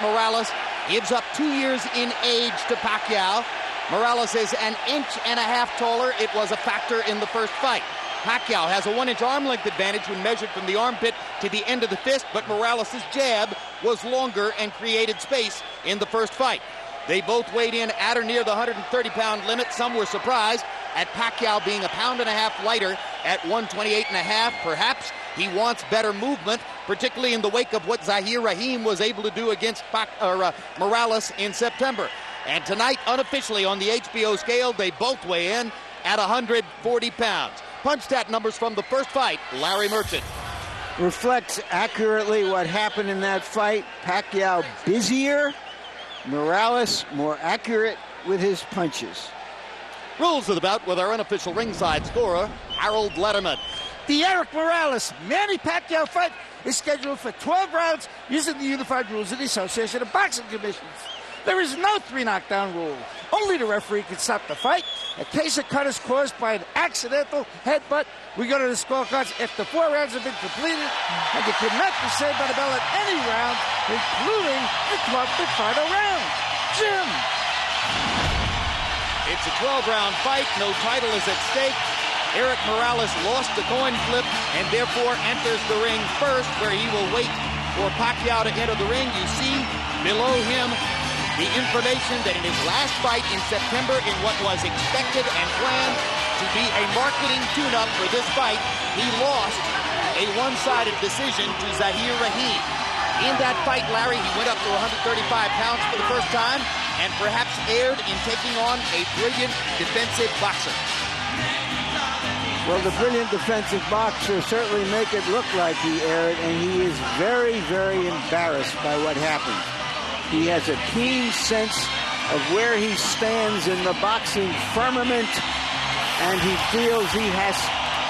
Morales gives up 2 years in age to Pacquiao. Morales is an inch and a half taller. It was a factor in the first fight. Pacquiao has a 1-inch arm length advantage when measured from the armpit to the end of the fist, but Morales' jab was longer and created space in the first fight. They both weighed in at or near the 130-pound limit. Some were surprised at Pacquiao being a pound and a half lighter at 128 and a half. Perhaps he wants better movement, particularly in the wake of what Zahir Rahim was able to do against Morales in September. And tonight, unofficially on the HBO scale, they both weigh in at 140 pounds. Punch stat numbers from the first fight, Larry Merchant. Reflects accurately what happened in that fight. Pacquiao busier, Morales more accurate with his punches. Rules of the bout with our unofficial ringside scorer, Harold Letterman. The Erik Morales Manny Pacquiao fight is scheduled for 12 rounds using the unified rules of the Association of Boxing Commissions. There is no 3 knockdown rule. Only the referee can stop the fight. A case of cut is caused by an accidental headbutt. We go to the scorecards after 4 rounds have been completed, and you cannot be saved by the bell at any round, including the 12th and final round. Jim. It's a 12-round fight. No title is at stake. Erik Morales lost the coin flip and therefore enters the ring first, where he will wait for Pacquiao to enter the ring. You see below him the information that in his last fight in September, in what was expected and planned to be a marketing tune-up for this fight, he lost a one-sided decision to Zahir Rahim. In that fight, Larry, he went up to 135 pounds for the first time and perhaps erred in taking on a brilliant defensive boxer. Well, the brilliant defensive boxer certainly make it look like he erred, and he is very, very embarrassed by what happened. He has a keen sense of where he stands in the boxing firmament, and he feels he has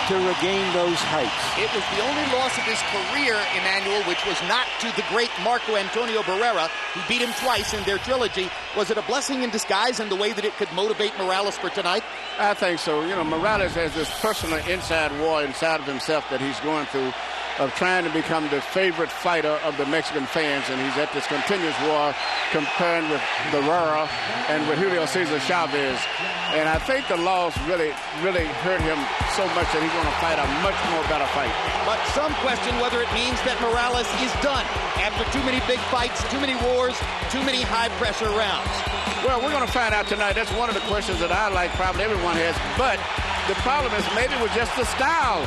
to regain those heights. It was the only loss of his career, Emmanuel, which was not to the great Marco Antonio Barrera, who beat him twice in their trilogy. Was it a blessing in disguise in the way that it could motivate Morales for tonight? I think so. You know, Morales has this personal inside war inside of himself that he's going through, of trying to become the favorite fighter of the Mexican fans, and he's at this continuous war comparing with Barrera and with Julio Cesar Chavez. And I think the loss really hurt him so much that he's going to fight a much more better fight. But some question whether it means that Morales is done after too many big fights, too many wars, too many high-pressure rounds. Well, we're going to find out tonight. That's one of the questions that I like, probably everyone has. But the problem is maybe it was just the style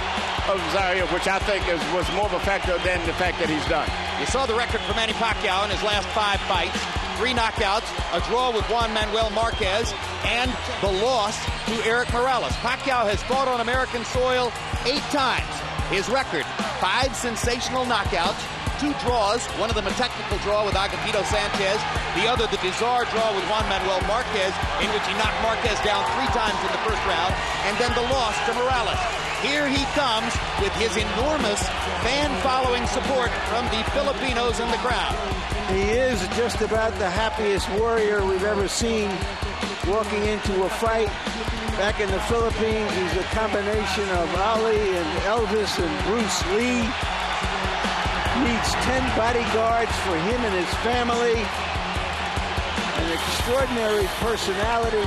of Zahir, which I think was more of a factor than the fact that he's done. You saw the record for Manny Pacquiao in his last 5 fights. 3 knockouts, a draw with Juan Manuel Marquez, and the loss to Erik Morales. Pacquiao has fought on American soil 8 times. His record, 5 sensational knockouts, 2 draws, one of them a technical draw with Agapito Sanchez, the other the bizarre draw with Juan Manuel Marquez, in which he knocked Marquez down 3 times in the first round, and then the loss to Morales. Here he comes with his enormous fan-following support from the Filipinos in the crowd. He is just about the happiest warrior we've ever seen walking into a fight. Back in the Philippines, he's a combination of Ali and Elvis and Bruce Lee. Needs 10 bodyguards for him and his family. An extraordinary personality,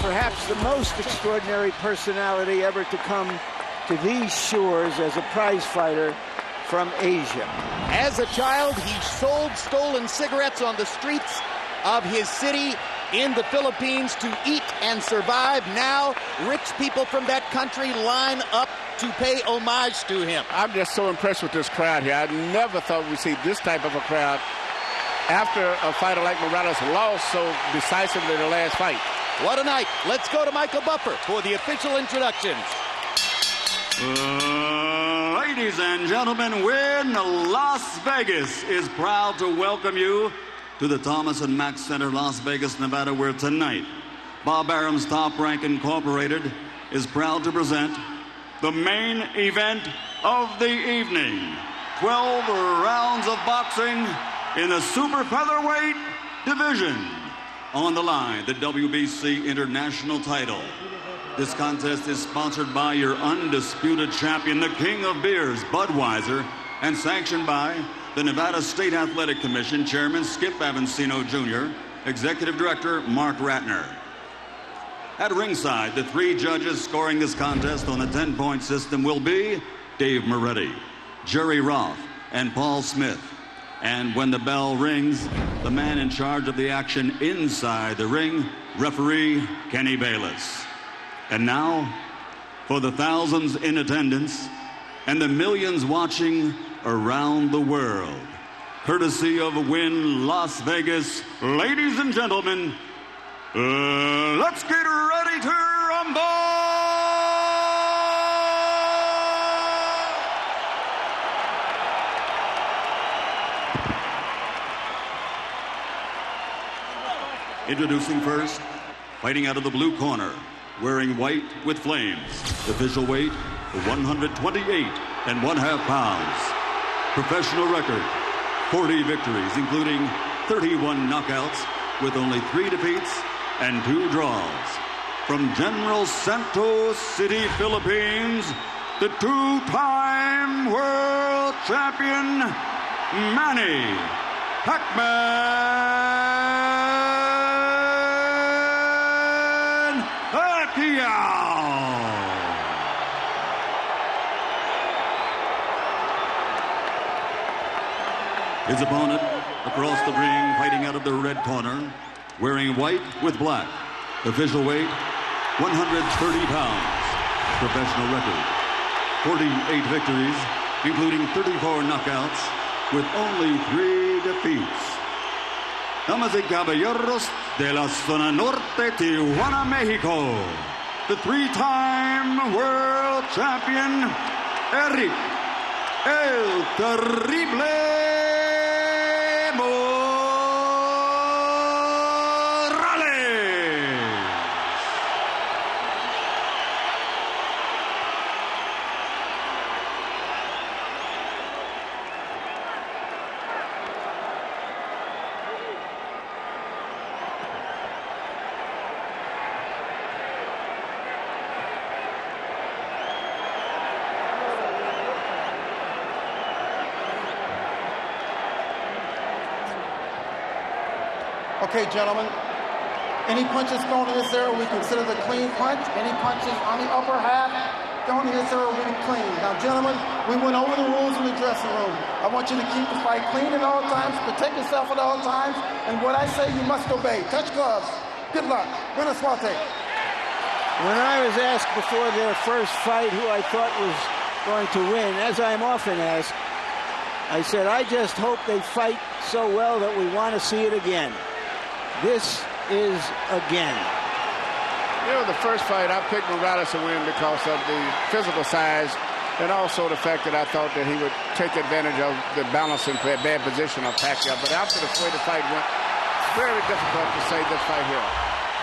perhaps the most extraordinary personality ever to come to these shores as a prize fighter from Asia. As a child, he sold stolen cigarettes on the streets of his city in the Philippines to eat and survive. Now, rich people from that country line up to pay homage to him. I'm just so impressed with this crowd here. I never thought we'd see this type of a crowd after a fighter like Morales lost so decisively the last fight. What a night. Let's go to Michael Buffer for the official introductions. Ladies and gentlemen, Wynn Las Vegas is proud to welcome you to the Thomas and Mack Center, Las Vegas, Nevada, where tonight Bob Arum's Top Rank Incorporated is proud to present the main event of the evening. 12 rounds of boxing in the super featherweight division. On the line, the WBC International title. This contest is sponsored by your undisputed champion, the King of Beers, Budweiser, and sanctioned by the Nevada State Athletic Commission Chairman Skip Avancino Jr., Executive Director Mark Ratner. At ringside, the 3 judges scoring this contest on a 10-point system will be Dave Moretti, Jerry Roth, and Paul Smith. And when the bell rings, the man in charge of the action inside the ring, referee Kenny Bayless. And now, for the thousands in attendance and the millions watching around the world, courtesy of Wynn Las Vegas, ladies and gentlemen, let's get ready to rumble! Introducing first, fighting out of the blue corner, wearing white with flames, official weight 128.5 pounds. Professional record, 40 victories, including 31 knockouts with only 3 defeats and 2 draws. From General Santos City, Philippines, the 2-time world champion, Manny Pacquiao. His opponent across the ring, fighting out of the red corner, wearing white with black. Official weight, 130 pounds. Professional record, 48 victories, including 34 knockouts, with only 3 defeats. Damas y caballeros de la zona norte, Tijuana, Mexico, the 3-time world champion, Erik El Terrible Okay, gentlemen, any punches thrown in this area we consider the clean punch. Any punches on the upper half thrown in this area will be clean. Now, gentlemen, we went over the rules in the dressing room. I want you to keep the fight clean at all times, protect yourself at all times, and what I say you must obey. Touch gloves. Good luck. Buena suerte. When I was asked before their first fight who I thought was going to win, as I'm often asked, I said, I just hope they fight so well that we want to see it again. This is again. You know, the first fight, I picked Morales to win because of the physical size and also the fact that I thought that he would take advantage of the balancing bad position of Pacquiao. But after the way the fight went, very difficult to say this fight here.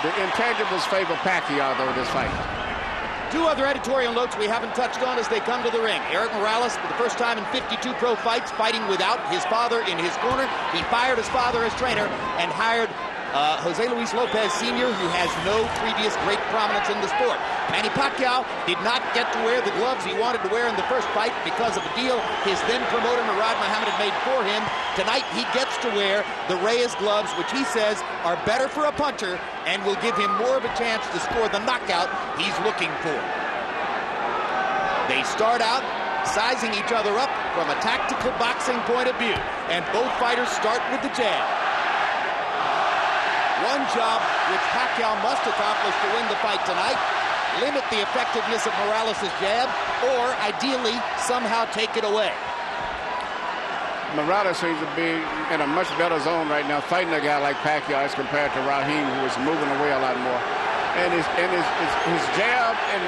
The intangibles favor Pacquiao, though, this fight. 2 other editorial notes we haven't touched on as they come to the ring. Erik Morales, for the first time in 52 pro fights, fighting without his father in his corner. He fired his father as trainer and hired Jose Luis Lopez Sr., who has no previous great prominence in the sport. Manny Pacquiao did not get to wear the gloves he wanted to wear in the first fight because of a deal his then promoter Murad Muhammad had made for him. Tonight he gets to wear the Reyes gloves, which he says are better for a puncher and will give him more of a chance to score the knockout he's looking for. They start out sizing each other up from a tactical boxing point of view, and both fighters start with the jab. One job which Pacquiao must accomplish to win the fight tonight: limit the effectiveness of Morales' jab, or ideally somehow take it away. Morales seems to be in a much better zone right now, fighting a guy like Pacquiao as compared to Raheem, who is moving away a lot more. And his jab, and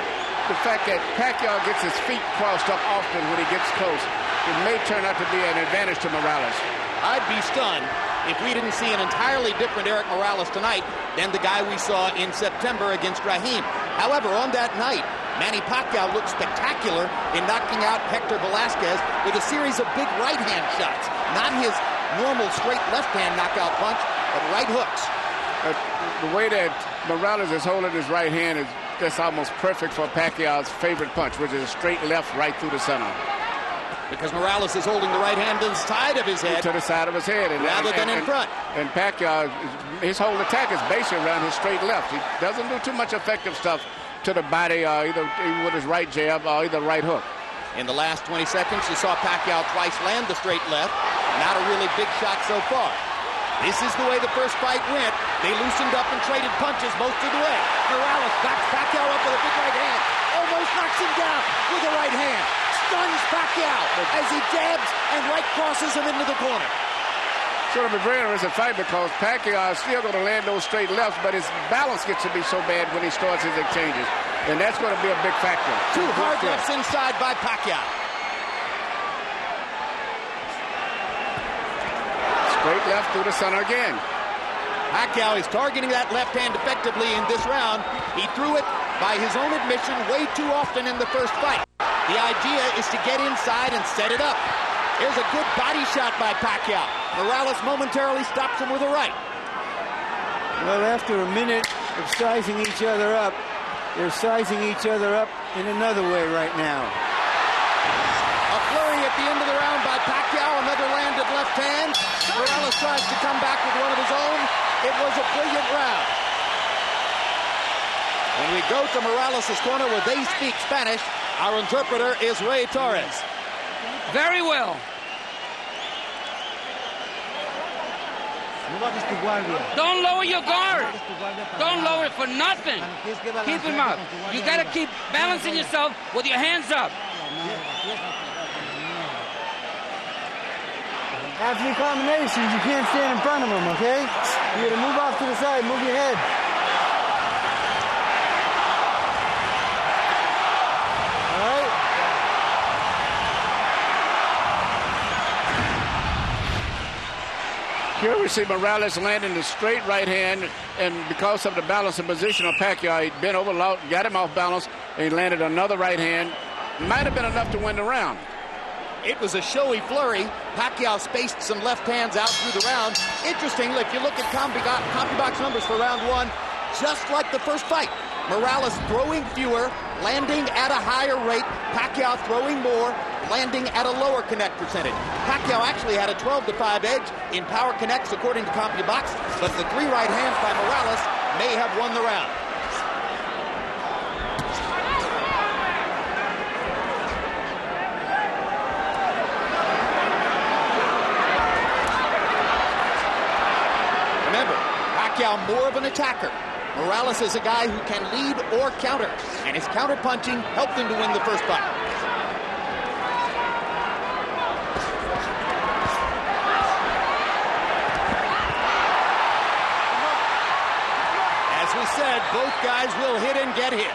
the fact that Pacquiao gets his feet crossed up often when he gets close, it may turn out to be an advantage to Morales. I'd be stunned if we didn't see an entirely different Erik Morales tonight than the guy we saw in September against Raheem. However, on that night, Manny Pacquiao looked spectacular in knocking out Hector Velasquez with a series of big right-hand shots. Not his normal straight left-hand knockout punch, but right hooks. The way that Morales is holding his right hand, that's almost perfect for Pacquiao's favorite punch, which is a straight left right through the center. because Morales is holding the right hand to the side of his head. To the side of his head. Rather than in front. And Pacquiao, his whole attack is basically around his straight left. He doesn't do too much effective stuff to the body, either with his right jab or either right hook. In the last 20 seconds, you saw Pacquiao twice land the straight left. Not a really big shot so far. This is the way the first fight went. They loosened up and traded punches most of the way. Morales backs Pacquiao up with a big right hand. Almost knocks him down with a right hand. Stuns Pacquiao as he jabs and right crosses him into the corner. It's going to be a very interesting fight because Pacquiao is still going to land those straight lefts, but his balance gets to be so bad when he starts his exchanges. And that's going to be a big factor. Two hard lefts inside by Pacquiao. Straight left through the center again. Pacquiao is targeting that left hand effectively in this round. He threw it, by his own admission, way too often in the first fight. The idea is to get inside and set it up. Here's a good body shot by Pacquiao. Morales momentarily stops him with a right. Well, after a minute of sizing each other up, they're sizing each other up in another way right now. A flurry at the end of the round by Pacquiao, another landed left hand. Morales tries to come back with one of his own. It was a brilliant round. When we go to Morales' corner where they speak Spanish, our interpreter is Ray Torres. Very well. Don't lower your guard. Don't lower it for nothing. Keep him up. You got to keep balancing yourself with your hands up. After the combinations, you can't stand in front of them, okay? You gotta move off to the side, move your head. All right? Here we see Morales landing the straight right hand, and because of the balance and position of Pacquiao, he'd been over, got him off balance, and he landed another right hand. Might have been enough to win the round. It was a showy flurry. Pacquiao spaced some left hands out through the round. Interestingly, if you look at CompuBox numbers for round one, just like the first fight, Morales throwing fewer, landing at a higher rate. Pacquiao throwing more, landing at a lower connect percentage. Pacquiao actually had a 12-5 edge in power connects according to CompuBox, but the three right hands by Morales may have won the round. Remember, Pacquiao more of an attacker. Morales is a guy who can lead or counter, and his counter-punching helped him to win the first fight. As we said, both guys will hit and get hit.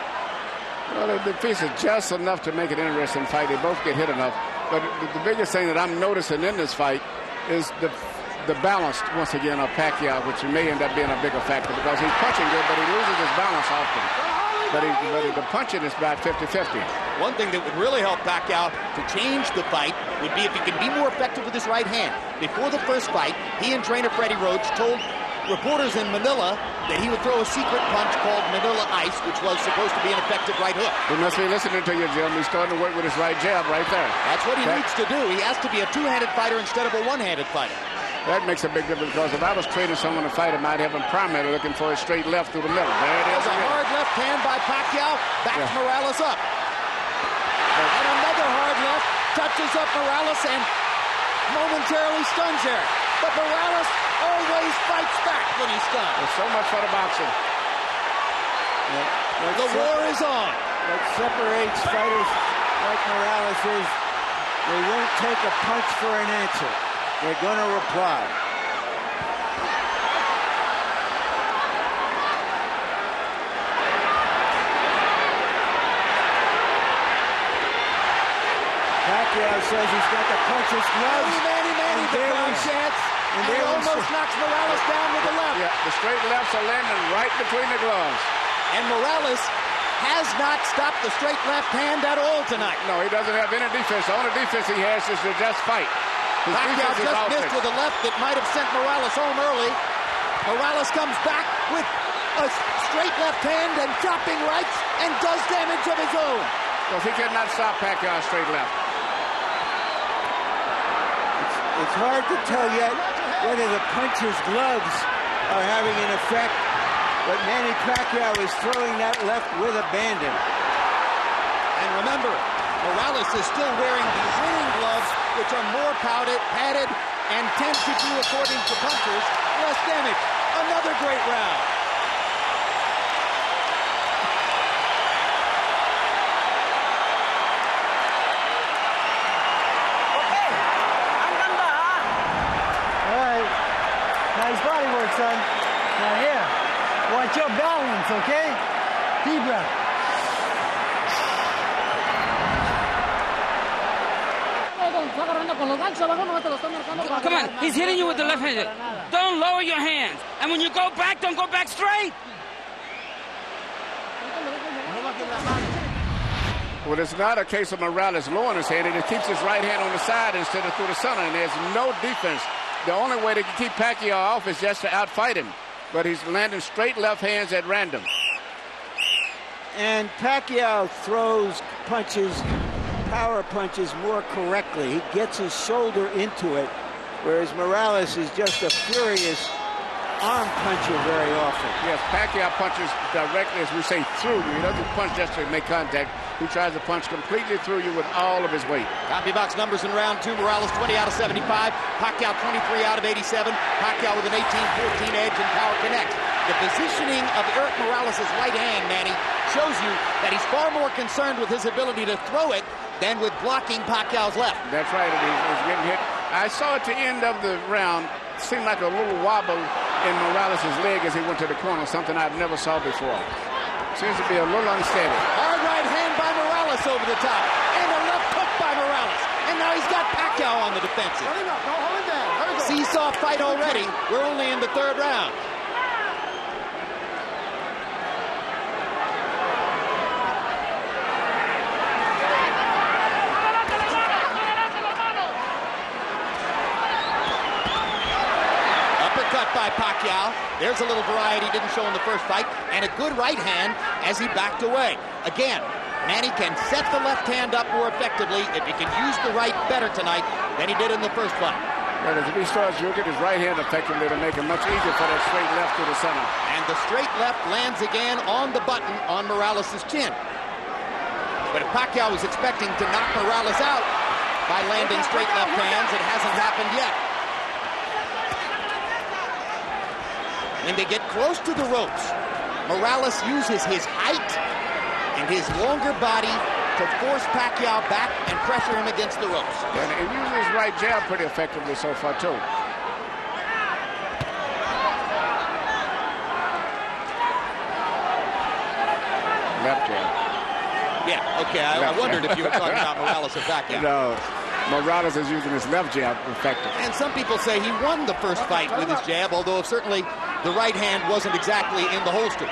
Well, the piece is just enough to make it an interesting fight. They both get hit enough. But the biggest thing that I'm noticing in this fight is the balance, once again, of Pacquiao, which may end up being a bigger factor because he's punching good, but he loses his balance often. But the punching is about 50-50. One thing that would really help Pacquiao to change the fight would be if he can be more effective with his right hand. Before the first fight, he and trainer Freddie Roach told reporters in Manila that he would throw a secret punch called Manila Ice, which was supposed to be an effective right hook. He must be listening to you, Jim. He's starting to work with his right jab right there. That's what he needs to do. He has to be a two-handed fighter instead of a one-handed fighter. That makes a big difference because if I was training someone to fight, I might have him primarily looking for a straight left through the middle. There it is. There's a hard left hand by Pacquiao. Backs Morales up. And another hard left touches up Morales and momentarily stuns Erik. But Morales always fights back when he's stunned. There's so much for the boxing. The war is on. What separates fighters like Morales is they won't take a punch for an answer. They're going to reply. Pacquiao says he's got the puncher's gloves. Manny, the crowd chants. And he almost knocks Morales down with the left. Yeah, the straight lefts are landing right between the gloves. And Morales has not stopped the straight left hand at all tonight. No, he doesn't have any defense. The only defense he has is to just fight. Pacquiao just missed with a left that might have sent Morales home early. Morales comes back with a straight left hand and chopping rights and does damage of his own. Because he cannot stop Pacquiao straight left. It's hard to tell yet whether the puncher's gloves are having an effect, but Manny Pacquiao is throwing that left with abandon. And remember, Morales is still wearing the winning gloves, which are more padded, and tend to do, according to punchers, less damage. Another great round. All right. Nice body work, son. Now here, watch your balance, okay? Deep breath. Come on, he's hitting you with the left hand. Don't lower your hands. And when you go back, don't go back straight. Well, it's not a case of Morales lowering his hand. He just keeps his right hand on the side instead of through the center, and there's no defense. The only way to keep Pacquiao off is just to outfight him. But he's landing straight left hands at random. And Pacquiao throws punches, power punches, more correctly. He gets his shoulder into it, whereas Morales is just a furious arm puncher very often. Yes, Pacquiao punches directly, as we say, through you. He doesn't punch just to make contact. He tries to punch completely through you with all of his weight. Copy box numbers in round two. Morales 20 out of 75. Pacquiao 23 out of 87. Pacquiao with an 18-14 edge in power connect. The positioning of Erik Morales' right hand, Manny, shows you that he's far more concerned with his ability to throw it than with blocking Pacquiao's left. That's right. He's getting hit. I saw at the end of the round, seemed like a little wobble in Morales' leg as he went to the corner, something I've never saw before. Seems to be a little unsteady. Hard right hand by Morales over the top. And a left hook by Morales. And now he's got Pacquiao on the defensive. Don't hold him down. Seesaw fight already. We're only in the third round. Uppercut by Pacquiao. There's a little variety didn't show in the first fight, and a good right hand as he backed away. Again, Manny can set the left hand up more effectively if he can use the right better tonight than he did in the first fight. Well, if he starts using his right hand effectively to make it much easier for that straight left to the center. And the straight left lands again on the button on Morales' chin. But if Pacquiao was expecting to knock Morales out by landing straight left hands, it hasn't happened yet. When they get close to the ropes, Morales uses his height and his longer body to force Pacquiao back and pressure him against the ropes. And he uses his right jab pretty effectively so far, too. Left jab. Yeah, okay, I wondered if you were talking about Morales or Pacquiao. No, Morales is using his left jab effectively. And some people say he won the first fight with his jab, although certainly the right hand wasn't exactly in the holster.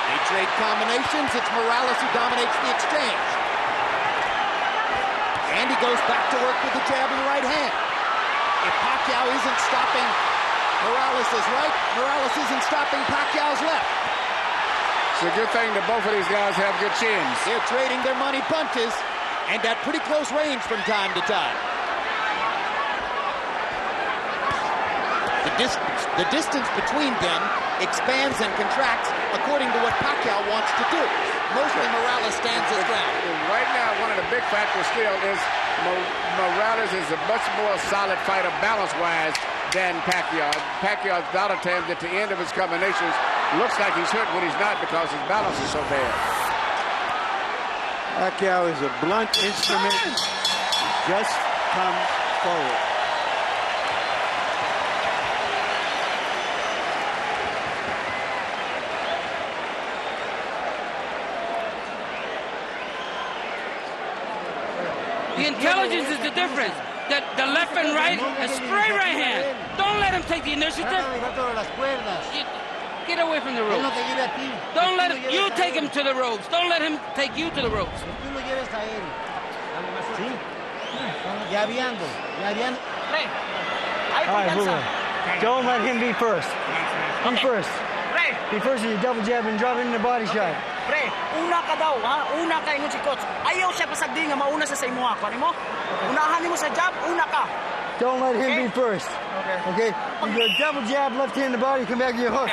They trade combinations. It's Morales who dominates the exchange. And he goes back to work with the jab and the right hand. If Pacquiao isn't stopping Morales' right, Morales isn't stopping Pacquiao's left. It's a good thing that both of these guys have good chins. They're trading their money punches, and at pretty close range from time to time. The distance between them expands and contracts according to what Pacquiao wants to do. Mostly Morales stands his ground. Right now, one of the big factors still is Morales is a much more solid fighter balance-wise than Pacquiao. Pacquiao, a lot of times at the end of his combinations, looks like he's hurt when he's not because his balance is so bad. Pacquiao is a blunt instrument. He just comes forward. The intelligence is the difference. The left and right, a straight right hand. Don't let him take the initiative. Get away from the ropes. Don't let him, you take him to the ropes. Don't let him take you to the ropes. All right, move on. Don't let him be first. Be first. Be first with your double jab and drop it in the body shot. Pre, una ka daw, ha? Una ka ingon si coach. Ayaw siya pasagdi nga mauna sa imo ha. Kunin mo? Unahan nimo sa jab, una ka. Don't let him be first. Okay? You go double jab, left hand in the body, come back to your hook.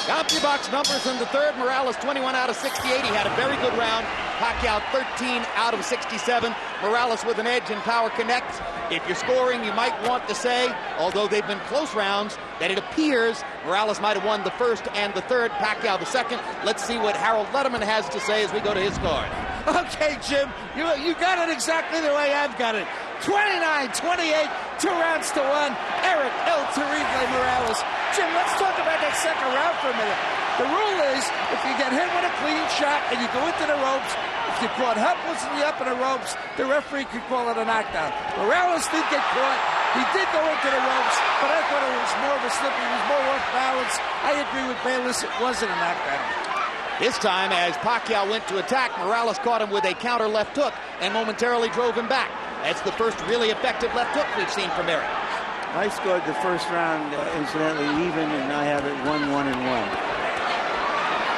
Empty box numbers in the third. Morales 21 out of 68. He had a very good round. Pacquiao 13 out of 67. Morales with an edge in power connect. If you're scoring, you might want to say, although they've been close rounds, that it appears Morales might have won the first and the third, Pacquiao the second. Let's see what Harold Letterman has to say as we go to his card. Okay, Jim, you got it exactly the way I've got it. 29-28, 2 rounds to 1. Erik El Terrible Morales. Jim, let's talk about that second round for a minute. The rule is, if you get hit with a clean shot and you go into the ropes, if you're caught helplessly up in the ropes, the referee could call it a knockdown. Morales did get caught. He did go into the ropes, but I thought it was more of a slip. He was more off balance. I agree with Bayless. It wasn't a knockdown. This time, as Pacquiao went to attack, Morales caught him with a counter left hook and momentarily drove him back. That's the first really effective left hook we've seen from Erik. I scored the first round, incidentally, even, and I have it 1-1-1.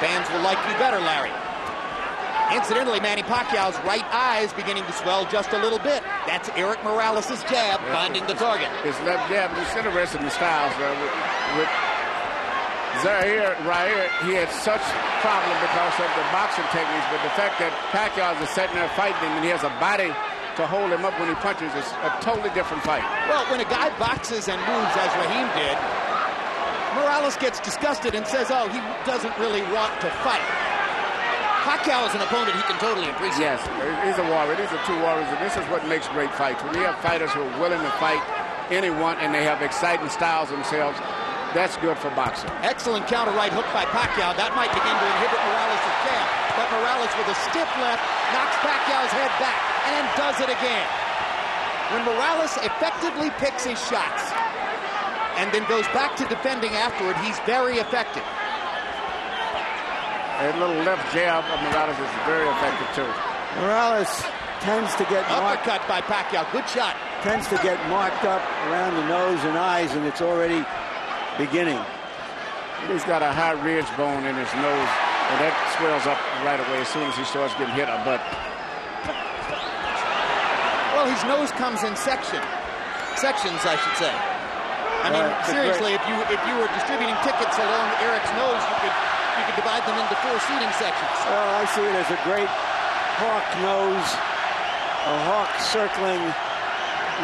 Fans will like you better, Larry. Incidentally, Manny Pacquiao's right eye is beginning to swell just a little bit. That's Erik Morales' jab finding the target. His left jab, it's interesting the styles. With Zaire, right here, he had such problem because of the boxing techniques, but the fact that Pacquiao is sitting there fighting him and he has a body to hold him up when he punches is a totally different fight. Well, when a guy boxes and moves as Raheem did, Morales gets disgusted and says, oh, he doesn't really want to fight. Pacquiao is an opponent he can totally appreciate. Yes, he's a warrior. These are two warriors, and this is what makes great fights. When you have fighters who are willing to fight anyone and they have exciting styles themselves, that's good for boxing. Excellent counter right hook by Pacquiao. That might begin to inhibit Morales' jab. But Morales with a stiff left knocks Pacquiao's head back and does it again. When Morales effectively picks his shots and then goes back to defending afterward, he's very effective. A little left jab of Morales is very effective too. Morales tends to get uppercut by Pacquiao. Good shot. Tends to get marked up around the nose and eyes, and it's already beginning. He's got a high ridge bone in his nose, and that swells up right away as soon as he starts getting hit a butt. Well, his nose comes in sections, I should say. I mean, seriously, if you were distributing tickets along Erik's nose, you could divide them into 4 seating sections. Well, I see it as a great hawk nose, a hawk circling,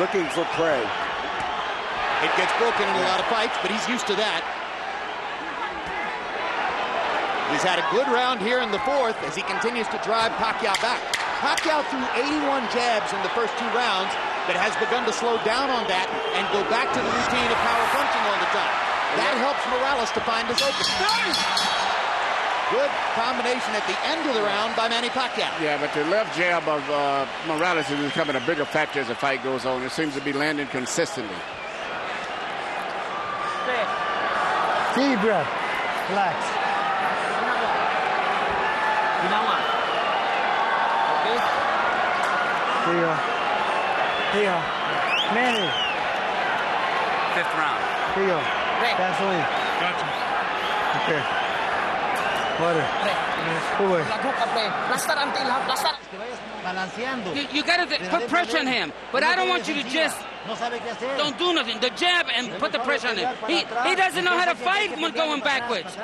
looking for prey. It gets broken in a lot of fights, but he's used to that. He's had a good round here in the fourth as he continues to drive Pacquiao back. Pacquiao threw 81 jabs in the first 2 rounds, but has begun to slow down on that and go back to the routine of power punching all the time. That helps Morales to find his opening. Good combination at the end of the round by Manny Pacquiao. Yeah, but the left jab of Morales is becoming a bigger factor as the fight goes on. It seems to be landing consistently. Deep breath. Relax. Okay? Here you go. Here you go. Manny. 5th round. Here you go. Gasoline. Gotcha. Okay. Water. Away. You got to put pressure on him, but I don't want you to just don't do nothing. The jab and put the pressure on him. He doesn't know how to fight when going backwards.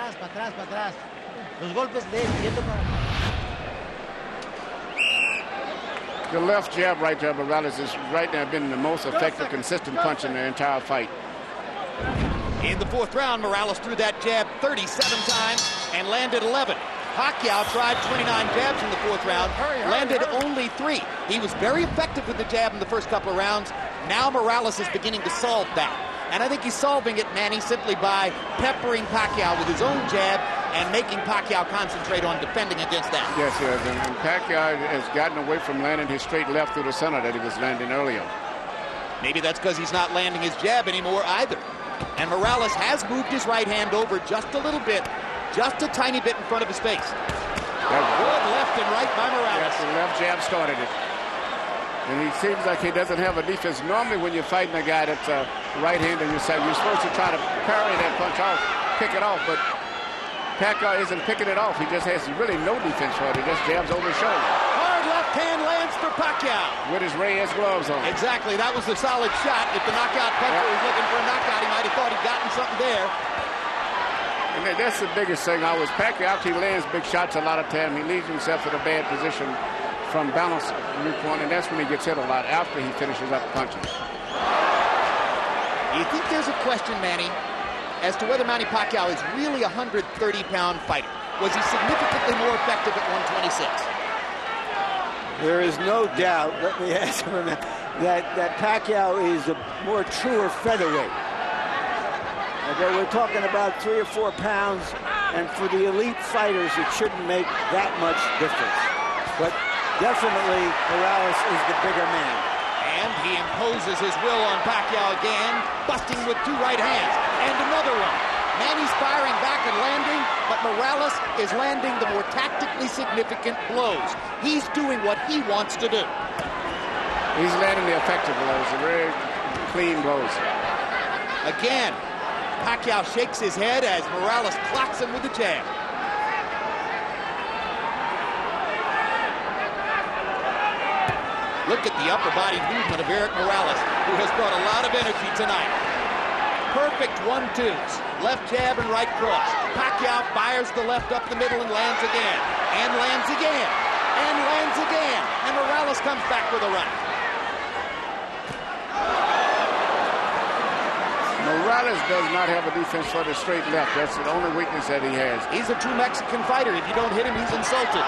The left jab right there, Morales is right now been the most effective, consistent punch in the entire fight. In the 4th round, Morales threw that jab 37 times and landed 11. Pacquiao tried 29 jabs in the 4th round, landed only 3. He was very effective with the jab in the first couple of rounds. Now Morales is beginning to solve that. And I think he's solving it, Manny, simply by peppering Pacquiao with his own jab and making Pacquiao concentrate on defending against that. Yes, yes, and Pacquiao has gotten away from landing his straight left through the center that he was landing earlier. Maybe that's because he's not landing his jab anymore either. And Morales has moved his right hand over just a little bit, just a tiny bit in front of his face. Good left and right by Morales. Yes, the left jab started it. And he seems like he doesn't have a defense. Normally when you're fighting a guy that's right-handed, you're supposed to try to parry that punch off, pick it off, but Pacquiao isn't picking it off. He just has really no defense for it. He just jabs over his shoulder. Hard left hand lands for Pacquiao. With his Reyes gloves on. Exactly. That was a solid shot. If the knockout puncher was looking for a knockout, he might have thought he'd gotten something there. And that's the biggest thing. Pacquiao, he lands big shots a lot of time. He leaves himself in a bad position from balance viewpoint, and that's when he gets hit a lot after he finishes up punches. Do you think there's a question, Manny, as to whether Manny Pacquiao is really a 130-pound fighter? Was he significantly more effective at 126? There is no doubt, let me answer him, that Pacquiao is a more truer featherweight. Okay, we're talking about 3 or 4 pounds, and for the elite fighters, it shouldn't make that much difference. But definitely, Morales is the bigger man. And he imposes his will on Pacquiao again, busting with 2 right hands. And another one. Manny's firing back and landing, but Morales is landing the more tactically significant blows. He's doing what he wants to do. He's landing the effective blows, the very clean blows. Again, Pacquiao shakes his head as Morales clocks him with a jab. Look at the upper body movement of Erik Morales, who has brought a lot of energy tonight. Perfect 1-2s, left jab and right cross. Pacquiao fires the left up the middle and lands again, and lands again, and lands again. And Morales comes back with a right. Morales does not have a defense for the straight left. That's the only weakness that he has. He's a true Mexican fighter. If you don't hit him, he's insulted.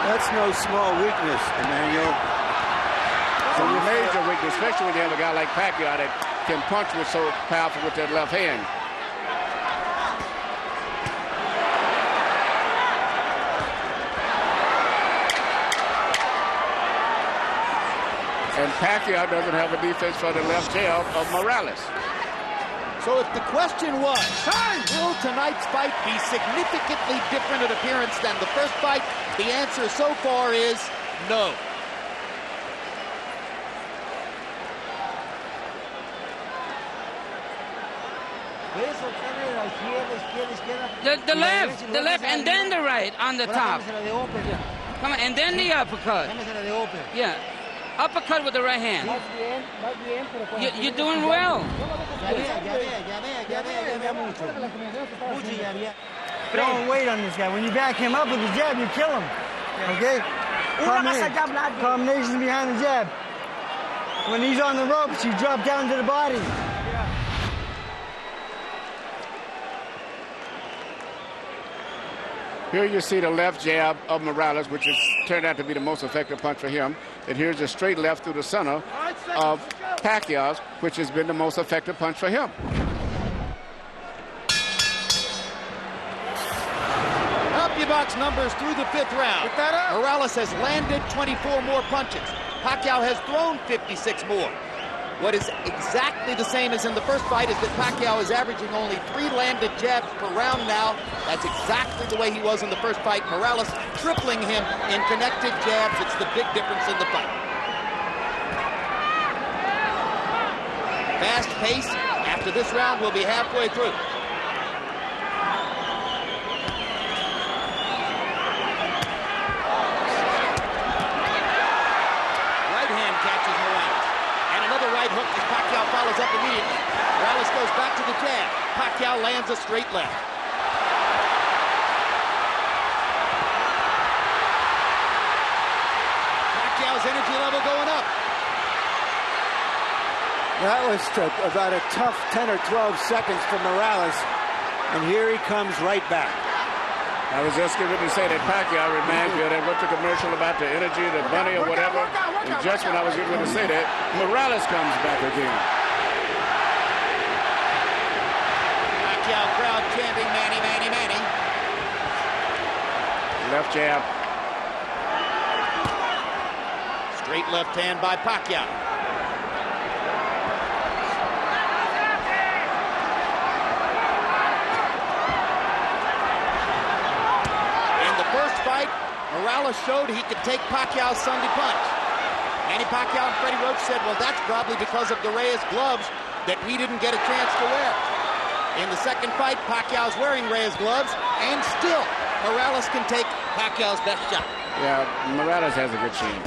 That's no small weakness, Emmanuel. It's a major weakness, especially when you have a guy like Pacquiao that can punch with so powerful with that left hand. And Pacquiao doesn't have a defense for the left jab of Morales. So if the question was, will tonight's fight be significantly different in appearance than the first fight? The answer so far is no. The left, and then the right on the top. Come on, and then the uppercut. Yeah, uppercut with the right hand. You're doing well. Don't wait on this guy. When you back him up with the jab, you kill him. Okay? Combination behind the jab. When he's on the ropes, you drop down to the body. Here you see the left jab of Morales, which has turned out to be the most effective punch for him. And here's the straight left through the center of Pacquiao's, which has been the most effective punch for him. Up you box numbers through the 5th round. Morales has landed 24 more punches. Pacquiao has thrown 56 more. What is exactly the same as in the first fight is that Pacquiao is averaging only 3 landed jabs per round now. That's exactly the way he was in the first fight. Morales tripling him in connected jabs. It's the big difference in the fight. Fast pace. After this round, we'll be halfway through. Right hand catches Morales. Another right hook as Pacquiao follows up immediately. Morales goes back to the jab. Pacquiao lands a straight left. Pacquiao's energy level going up. That was about a tough 10 or 12 seconds for Morales, and here he comes right back. I was just going to say that Pacquiao reminds me of that what's the commercial about the energy, the bunny or whatever. And just when I was going to say that, Morales comes back again. Pacquiao crowd chanting, Manny, Manny, Manny. Left jab. Straight left hand by Pacquiao. Morales showed he could take Pacquiao's Sunday punch. Manny Pacquiao and Freddie Roach said, well, that's probably because of the Reyes gloves that we didn't get a chance to wear. In the second fight, Pacquiao's wearing Reyes gloves, and still, Morales can take Pacquiao's best shot. Yeah, Morales has a good chin.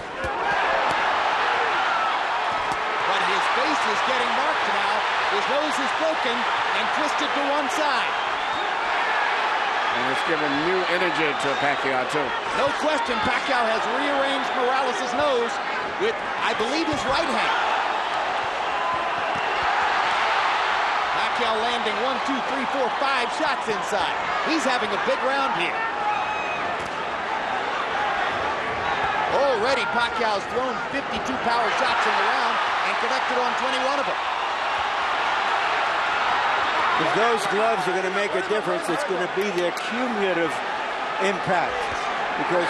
But his face is getting marked now. His nose is broken and twisted to one side. And it's given new energy to Pacquiao, too. No question, Pacquiao has rearranged Morales' nose with, I believe, his right hand. Pacquiao landing 1, 2, 3, 4, 5 shots inside. He's having a big round here. Already, Pacquiao's thrown 52 power shots in the round and connected on 21 of them. If those gloves are going to make a difference, it's going to be their cumulative impact, because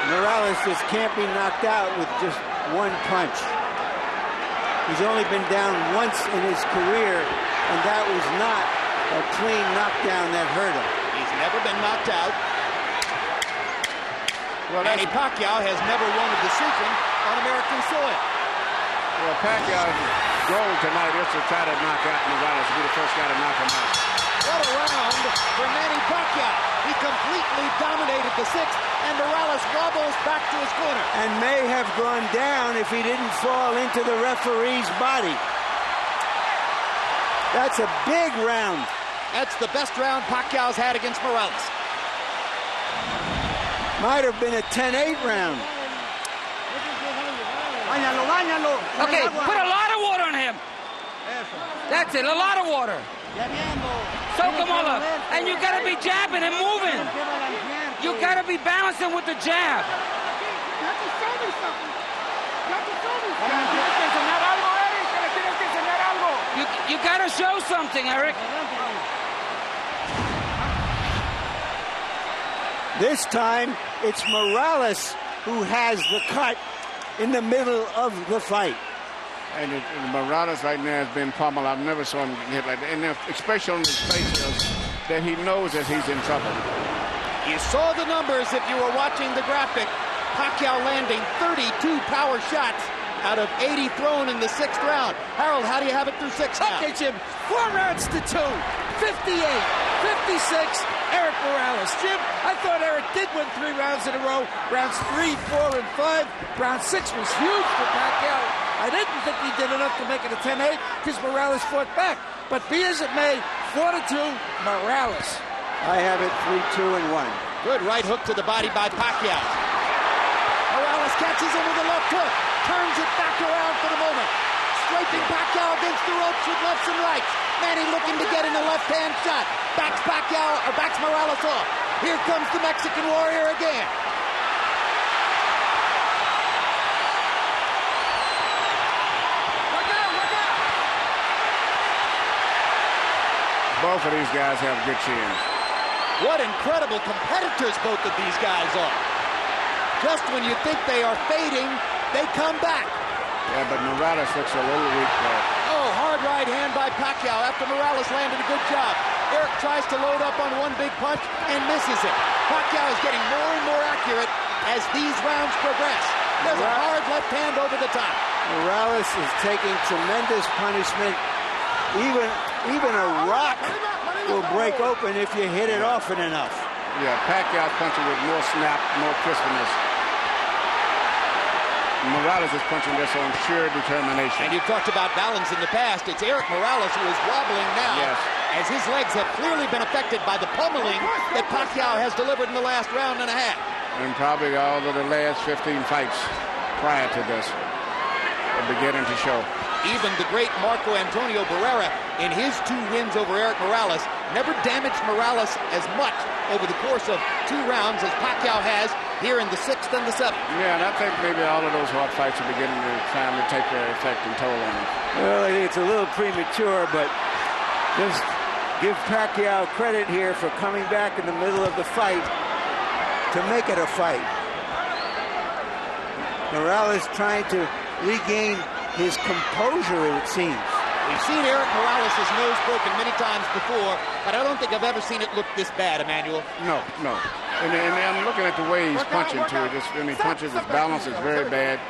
Morales just can't be knocked out with just one punch. He's only been down once in his career, and that was not a clean knockdown that hurt him. He's never been knocked out. Well, Manny Pacquiao has never won a decision on American soil. Well, Pacquiao's goal tonight is to try to knock out Morales, to be the first guy to knock him out. What a round for Manny Pacquiao. He completely dominated the sixth, and Morales wobbles back to his corner. And may have gone down if he didn't fall into the referee's body. That's a big round. That's the best round Pacquiao's had against Morales. Might have been a 10-8 round. Okay, put a lot of water on him. That's it, a lot of water. Soak him all up. And you gotta be jabbing and moving. You gotta be balancing with the jab. You gotta show something, Erik. This time, it's Morales who has the cut in the middle of the fight. And Morales right now has been pummeled. I've never saw him hit like that. And especially on his facials, that he knows that he's in trouble. You saw the numbers if you were watching the graphic. Pacquiao landing 32 power shots out of 80 thrown in the sixth round. Harold, how do you have it through six now? Okay, Jim, 4 rounds to 2. 58, 56, Erik Morales. Jim, I thought Erik did win 3 rounds in a row. Rounds 3, 4, and 5. Round 6 was huge for Pacquiao. I didn't think he did enough to make it a 10-8 because Morales fought back. But be as it may, 4-2, Morales. I have it 3-2 and 1. Good right hook to the body by Pacquiao. Morales catches him with a left hook. Turns it back around for the moment. Scraping Pacquiao against the ropes with lefts and rights. Manny looking to get in a left-hand shot. Backs Morales off. Here comes the Mexican Warrior again. Both of these guys have good chins. What incredible competitors both of these guys are. Just when you think they are fading, they come back. Yeah, but Morales looks a little weak there. Oh, hard right hand by Pacquiao after Morales landed a good job. Erik tries to load up on one big punch and misses it. Pacquiao is getting more and more accurate as these rounds progress. There's a hard left hand over the top. Morales is taking tremendous punishment. Even a rock will break open if you hit it often enough. Yeah, Pacquiao's punching with more snap, more crispness. Morales is punching this on sheer determination. And you've talked about balance in the past. It's Erik Morales who is wobbling now, yes, as his legs have clearly been affected by the pummeling that Pacquiao has delivered in the last round and a half. And probably all of the last 15 fights prior to this are beginning to show. Even the great Marco Antonio Barrera, in his 2 wins over Erik Morales, never damaged Morales as much over the course of 2 rounds as Pacquiao has here in the 6th and the 7th. Yeah, and I think maybe all of those hard fights are beginning to time to take their effect and toll on him. Well, I think it's a little premature, but just give Pacquiao credit here for coming back in the middle of the fight to make it a fight. Morales trying to regain his composure, it seems. We've seen Erik Morales' nose broken many times before, but I don't think I've ever seen it look this bad, Emmanuel. No. And I'm looking at the way he's punching, too. When he punches, his balance is very bad.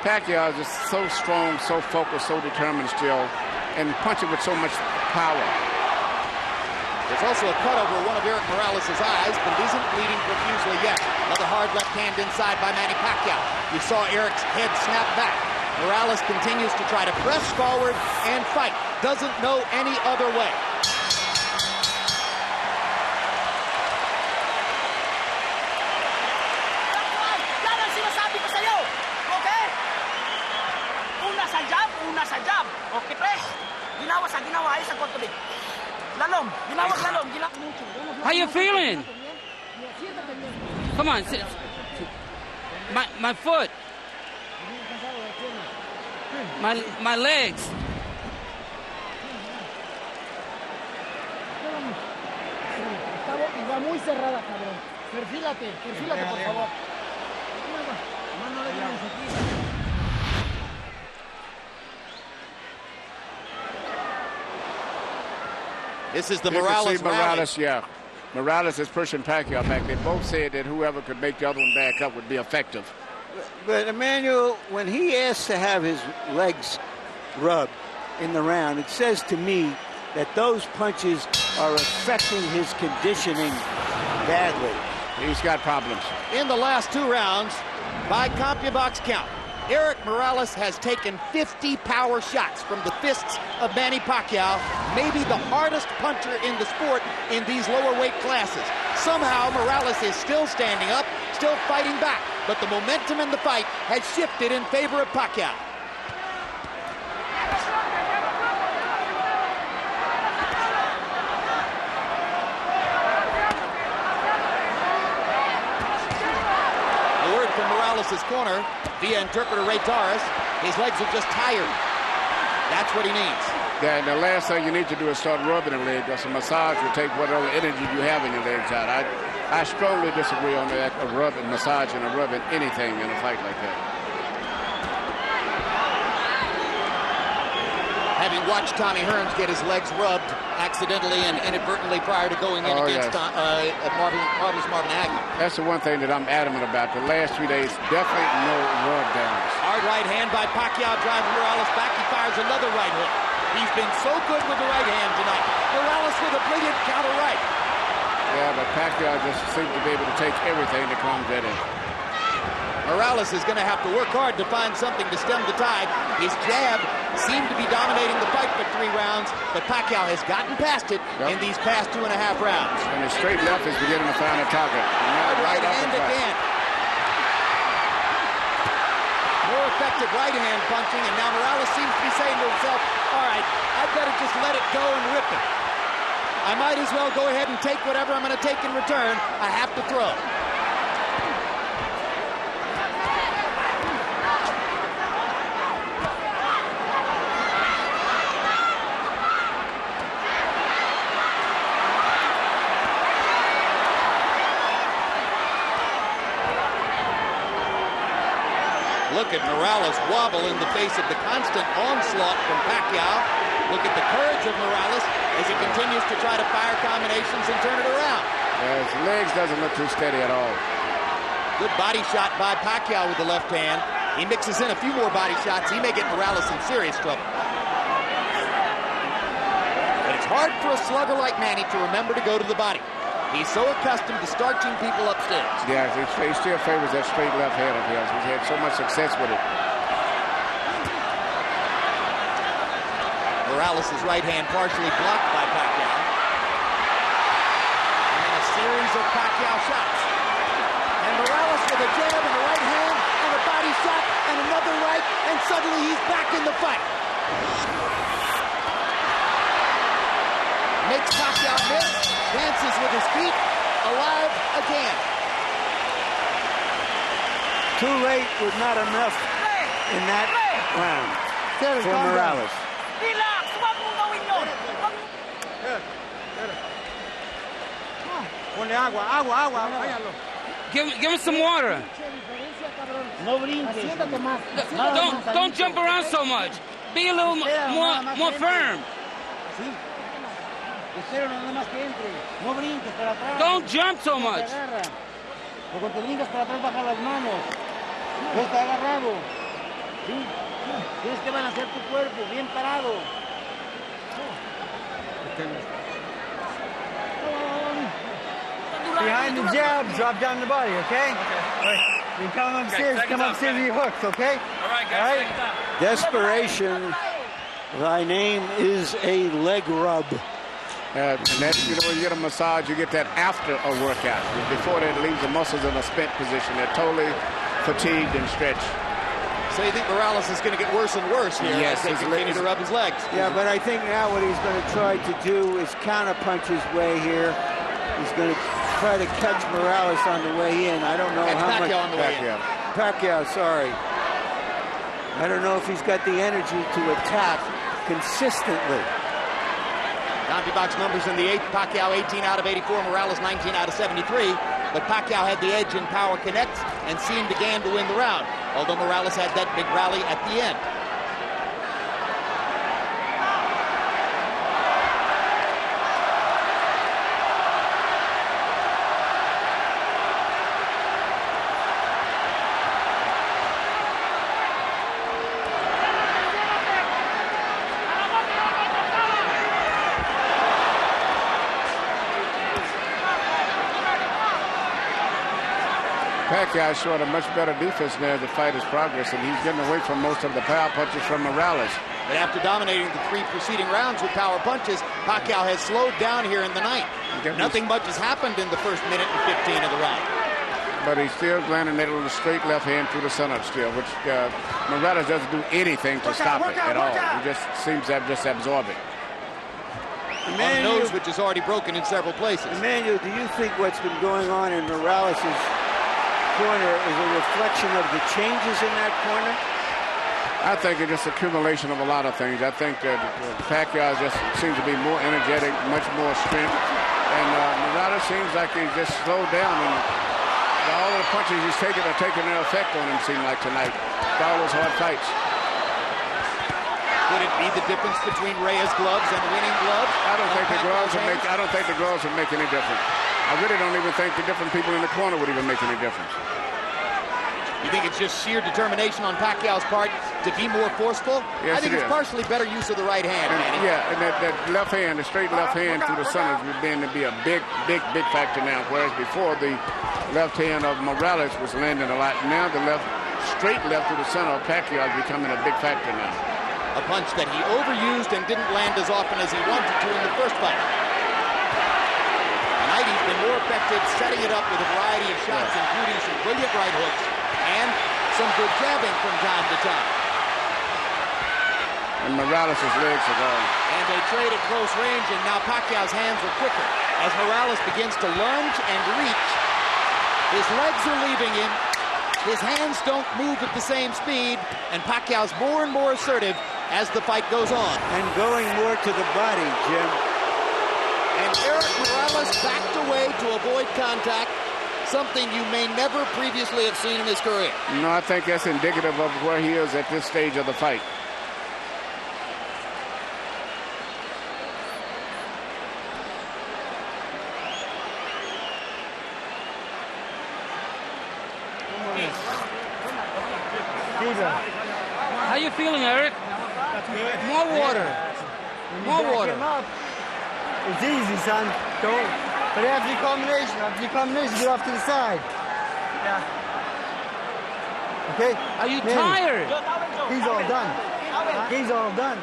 Pacquiao is just so strong, so focused, so determined still, and punching with so much power. There's also a cut over one of Erik Morales' eyes, but it isn't bleeding profusely yet. Another hard left hand inside by Manny Pacquiao. You saw Erik's head snap back. Morales continues to try to press forward and fight. Doesn't know any other way. Yan ang sinasabi ko sa'yo. Okay? Una sa jab. Okay, pre. Ginawa sa ginawa. Ayos ang kontulig. Lalom. Ginawag lalom. How you feeling? Come on. My foot. My legs. Está muy cerrada, cabrón. Perfílate, por favor. This is the Morales rally. Yeah. Morales is pushing Pacquiao back. They both said that whoever could make the other one back up would be effective. But Emmanuel, when he asks to have his legs rubbed in the round, it says to me that those punches are affecting his conditioning badly. He's got problems. In the last 2 rounds, by CompuBox count, Erik Morales has taken 50 power shots from the fists of Manny Pacquiao, maybe the hardest puncher in the sport in these lower weight classes. Somehow, Morales is still standing up, still fighting back, but the momentum in the fight has shifted in favor of Pacquiao. The word from Morales' corner, via interpreter Ray Torres, his legs are just tired. That's what he needs. Yeah, and the last thing you need to do is start rubbing the leg, because a massage will take whatever energy you have in your legs out. I strongly disagree on that, of rubbing, massaging, or rubbing anything in a fight like that. Having watched Tommy Hearns get his legs rubbed accidentally and inadvertently prior to going in against Marvin Hagler. That's the one thing that I'm adamant about. The last 3 days, definitely no rub downs. Hard right hand by Pacquiao driving Morales back. He fires another right hook. He's been so good with the right hand tonight. Morales with a brilliant counter right. Yeah, but Pacquiao just seems to be able to take everything that comes at him. Morales is going to have to work hard to find something to stem the tide. His jab seemed to be dominating the fight for 3 rounds, but Pacquiao has gotten past it in these past 2.5 rounds. And his straight left is beginning to find a target. Right hand again. More effective right hand punching, and now Morales seems to be saying to himself, all right, I'd better just let it go and rip it. I might as well go ahead and take whatever I'm going to take in return. I have to throw. Look at Morales wobble in the face of the constant onslaught from Pacquiao. Look at the courage of Morales as he continues to try to fire combinations and turn it around. Yeah, his legs doesn't look too steady at all. Good body shot by Pacquiao with the left hand. He mixes in a few more body shots. He may get Morales in serious trouble. But it's hard for a slugger like Manny to remember to go to the body. He's so accustomed to starching people upstairs. Yeah, he still favors that straight left hand of his. He's had so much success with it. Morales' right hand partially blocked by Pacquiao. And then a series of Pacquiao shots. And Morales with a jab in the right hand and a body shot and another right, and suddenly he's back in the fight. Makes Pacquiao miss, dances with his feet, alive again. Too late with not enough in that round for Morales. Relax! Huwag mong gawin yun! Ponle agua. Give him some water. No brinques. Don't jump around so much. be a little more firm. Sí. Espero nada más que entre. No brinques para atrás. Don't jump so Te much. agarra. O cuando brincas para atrás, baja las manos. No está agarrado. ¿Sí? Tienes que balancear tu cuerpo, bien parado. Behind the jab, drop down the body, okay? Right. You come upstairs, with your hooks, okay? All right, guys. Take it down. Desperation. Thy name is a leg rub. And that, you know, when you get a massage, you get that after a workout. Before that, it leaves the muscles in a spent position. They're totally fatigued and stretched. So you think Morales is going to get worse and worse here Yes, as they continue to rub his legs? Yeah, but I think now what he's going to try to do is counterpunch his way here. He's going to try to catch Morales on the way in. I don't know how much. Pacquiao on the way in. Pacquiao, sorry. I don't know if he's got the energy to attack consistently. CompuBox numbers in the 8th, Pacquiao 18 out of 84, Morales 19 out of 73. But Pacquiao had the edge in power connect and seemed again to win the round, although Morales had that big rally at the end. Pacquiao showed a much better defense now as the fight is progressing. He's getting away from most of the power punches from Morales. But after dominating the 3 preceding rounds with power punches, Pacquiao has slowed down here in the 9th. Nothing much has happened in the first minute and 15 of the round. But he's still landing that little straight left hand through the center still, which Morales doesn't do anything to stop it at all. He just seems to just absorb it. On the nose, which is already broken in several places. Emmanuel, do you think what's been going on in Morales' corner is a reflection of the changes in that corner? I think it's just accumulation of a lot of things. I think Pacquiao just seems to be more energetic, much more strength. And Morales seems like he's just slowed down. And all the punches he's taking are taking their effect on him, seem like tonight. All those hard fights. Could it be the difference between Reyes' gloves and winning gloves? I don't think the gloves would make any difference. I really don't even think the different people in the corner would even make any difference. You think it's just sheer determination on Pacquiao's part to be more forceful? Yes, I think it's partially better use of the right hand, Manny. Yeah, and that left hand, the straight left hand through the center is beginning to be a big factor now, whereas before the left hand of Morales was landing a lot. Now the straight left through the center of Pacquiao is becoming a big factor now. A punch that he overused and didn't land as often as he wanted to in the first fight. Tonight he's been more effective setting it up with a variety of shots, including some brilliant right hooks and some good jabbing from time to time. And Morales' legs are gone. And they trade at close range, and now Pacquiao's hands are quicker. As Morales begins to lunge and reach, his legs are leaving him. His hands don't move at the same speed, and Pacquiao's more and more assertive as the fight goes on. And going more to the body, Jim. And Erik Morales backed away to avoid contact, something you may never previously have seen in his career. No, I think that's indicative of where he is at this stage of the fight. How you feeling, Erik? More water. More water. It's easy, son. Don't. But after the combination, get off to the side. Yeah. Okay? Are you tired? He's all done. He's all done.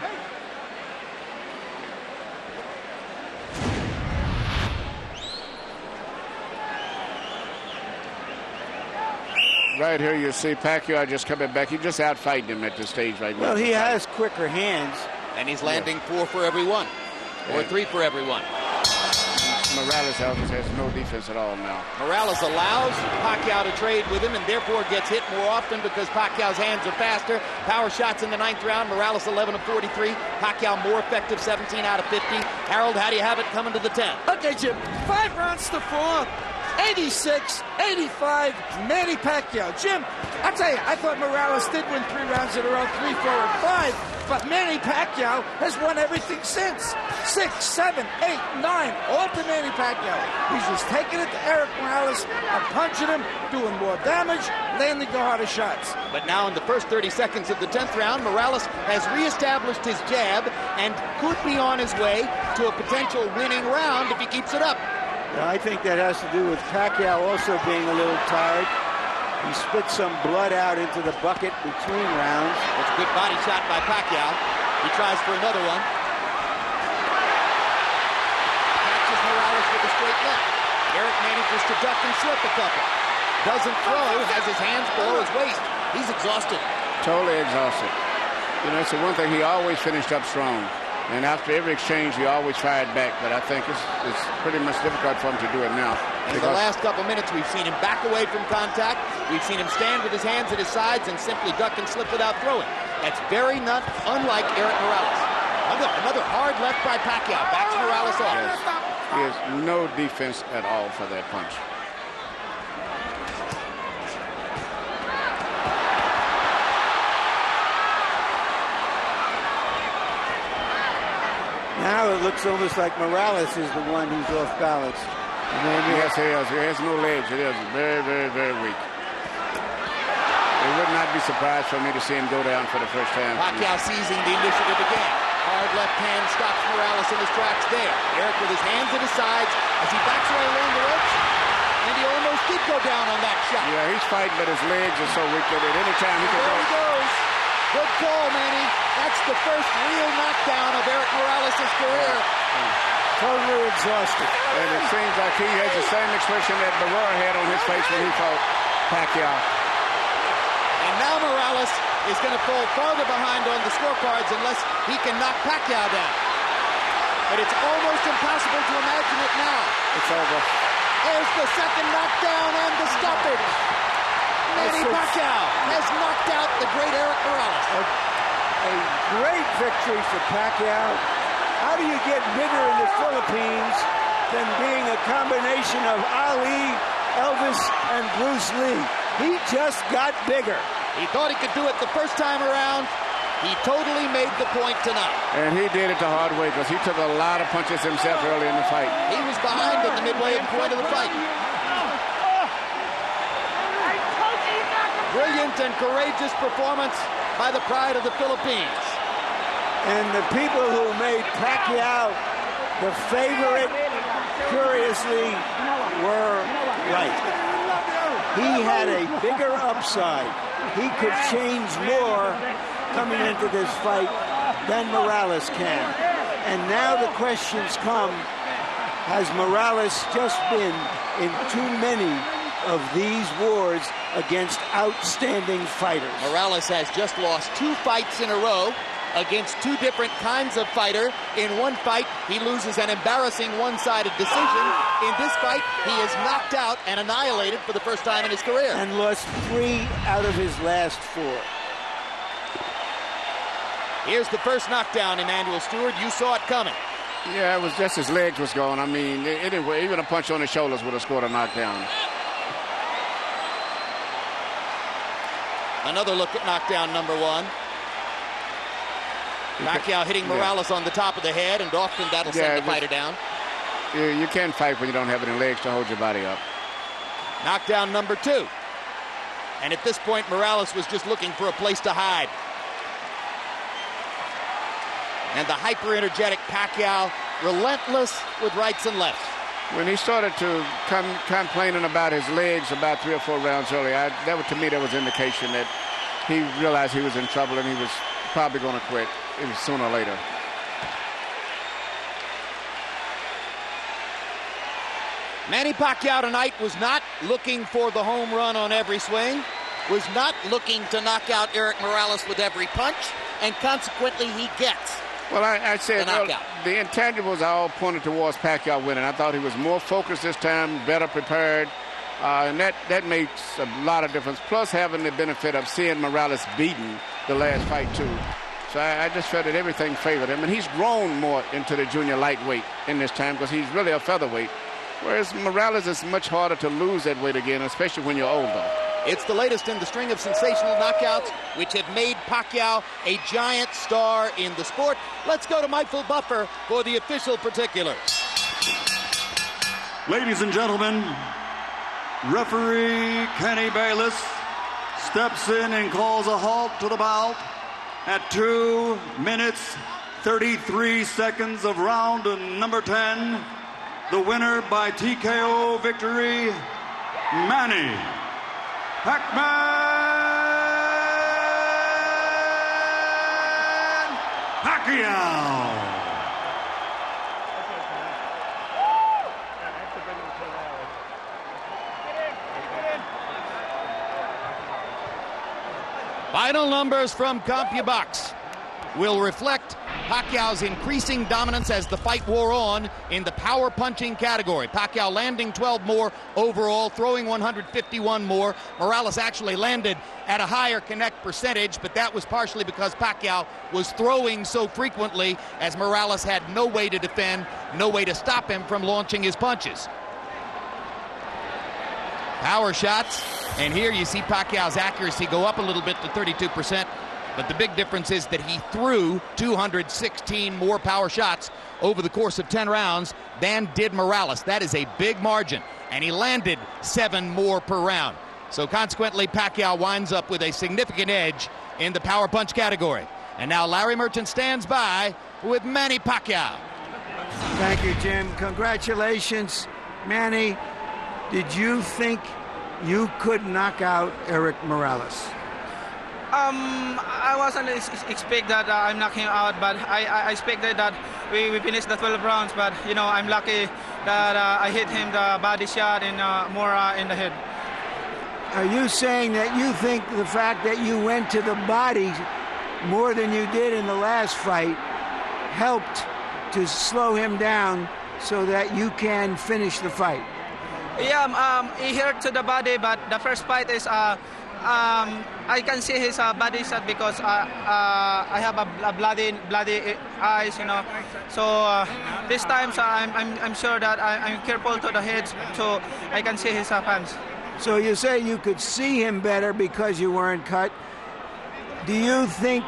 Right here you see Pacquiao just coming back. He's just out fighting him at this stage right now. Well, he has quicker hands. And he's landing 4 for every one. Or 3 for every one. Morales has no defense at all now. Morales allows Pacquiao to trade with him and therefore gets hit more often because Pacquiao's hands are faster. Power shots in the 9th round. Morales 11 of 43. Pacquiao more effective, 17 out of 50. Harold, how do you have it coming to the 10th? Okay, Jim. 5 rounds to 4. 86, 85, Manny Pacquiao. Jim, I'll tell you, I thought Morales did win 3 rounds in a row, 3, 4, and 5, but Manny Pacquiao has won everything since. 6, 7, 8, 9, all to Manny Pacquiao. He's just taking it to Erik Morales and punching him, doing more damage, landing the harder shots. But now in the first 30 seconds of the 10th round, Morales has reestablished his jab and could be on his way to a potential winning round if he keeps it up. I think that has to do with Pacquiao also being a little tired. He spit some blood out into the bucket between rounds. It's a good body shot by Pacquiao. He tries for another one. Catches Morales with a straight left. Erik manages to duck and slip a couple. Doesn't throw, has his hands below his waist. He's exhausted. Totally exhausted. You know, it's the one thing, he always finished up strong. And after every exchange, he always fired back. But I think it's pretty much difficult for him to do it now. In the last couple minutes, we've seen him back away from contact. We've seen him stand with his hands at his sides and simply duck and slip without throwing. That's very unlike Erik Morales. Another hard left by Pacquiao. Backs Morales off. Yes. He has no defense at all for that punch. Now it looks almost like Morales is the one who's off balance. And then yes, he is. He has no legs. It is very, very, very weak. It would not be surprised for me to see him go down for the first time. Pacquiao seizing the initiative again. Hard left hand stops Morales in his tracks there. Erik with his hands at his sides as he backs away along the ropes. And he almost did go down on that shot. Yeah, he's fighting, but his legs are so weak that at any time he can go. There he goes. Good call, Manny. That's the first real knockdown of Erik Morales' career. totally exhausted. And it seems like he has the same expression that Barrera had on his face when he fought Pacquiao. And now Morales is going to fall farther behind on the scorecards unless he can knock Pacquiao down. But it's almost impossible to imagine it now. It's over. There's the second knockdown and the stoppage. Manny Pacquiao has knocked out the great Erik Morales. A great victory for Pacquiao. How do you get bigger in the Philippines than being a combination of Ali, Elvis, and Bruce Lee? He just got bigger. He thought he could do it the first time around. He totally made the point tonight. And he did it the hard way because he took a lot of punches himself early in the fight. He was behind at the midway point of the fight. Brilliant and courageous performance by the pride of the Philippines. And the people who made Pacquiao the favorite, curiously, were right. He had a bigger upside. He could change more coming into this fight than Morales can. And now the questions come, has Morales just been in too many of these wars against outstanding fighters? Morales has just lost 2 fights in a row against 2 different kinds of fighter. In one fight, he loses an embarrassing one-sided decision. In this fight, he is knocked out and annihilated for the first time in his career. And lost 3 out of his last 4. Here's the first knockdown, Emmanuel Stewart. You saw it coming. Yeah, it was just his legs was going. I mean, anyway, even a punch on his shoulders would have scored a knockdown. Another look at knockdown number 1. Pacquiao hitting Morales on the top of the head, and often that'll send the fighter down. You can't fight when you don't have any legs to hold your body up. Knockdown number 2. And at this point, Morales was just looking for a place to hide. And the hyper-energetic Pacquiao, relentless with rights and lefts. When he started to complaining about his legs about 3 or 4 rounds earlier, to me, that was indication that he realized he was in trouble and he was probably going to quit sooner or later. Manny Pacquiao tonight was not looking for the home run on every swing, was not looking to knock out Erik Morales with every punch, and consequently he gets Well, I said the intangibles all pointed towards Pacquiao winning. I thought he was more focused this time, better prepared, and that makes a lot of difference. Plus having the benefit of seeing Morales beaten the last fight too. So I just felt that everything favored him, and he's grown more into the junior lightweight in this time because he's really a featherweight. Whereas Morales is much harder to lose that weight again, especially when you're older. It's the latest in the string of sensational knockouts which have made Pacquiao a giant star in the sport. Let's go to Michael Buffer for the official particulars. Ladies and gentlemen, referee Kenny Bayless steps in and calls a halt to the bout at 2 minutes 33 seconds of round number 10. The winner by TKO victory, Manny Pacquiao. Final numbers from CompuBox will reflect Pacquiao's increasing dominance as the fight wore on in the power punching category. Pacquiao landing 12 more overall, throwing 151 more. Morales actually landed at a higher connect percentage, but that was partially because Pacquiao was throwing so frequently as Morales had no way to defend, no way to stop him from launching his punches. Power shots, and here you see Pacquiao's accuracy go up a little bit to 32%. But the big difference is that he threw 216 more power shots over the course of 10 rounds than did Morales. That is a big margin. And he landed 7 more per round. So consequently, Pacquiao winds up with a significant edge in the power punch category. And now Larry Merchant stands by with Manny Pacquiao. Thank you, Jim. Congratulations. Manny, did you think you could knock out Erik Morales? I wasn't expect that I'm knocking him out, but I expected that we finished the 12 rounds. But you know, I'm lucky that I hit him the body shot and more in the head. Are you saying that you think the fact that you went to the body more than you did in the last fight helped to slow him down so that you can finish the fight? Yeah, he hurt to the body, but the first fight is I can see his body shot because I have a bloody eyes, you know. So this time, so I'm sure that I'm careful to the head, so I can see his hands. So you say you could see him better because you weren't cut. Do you think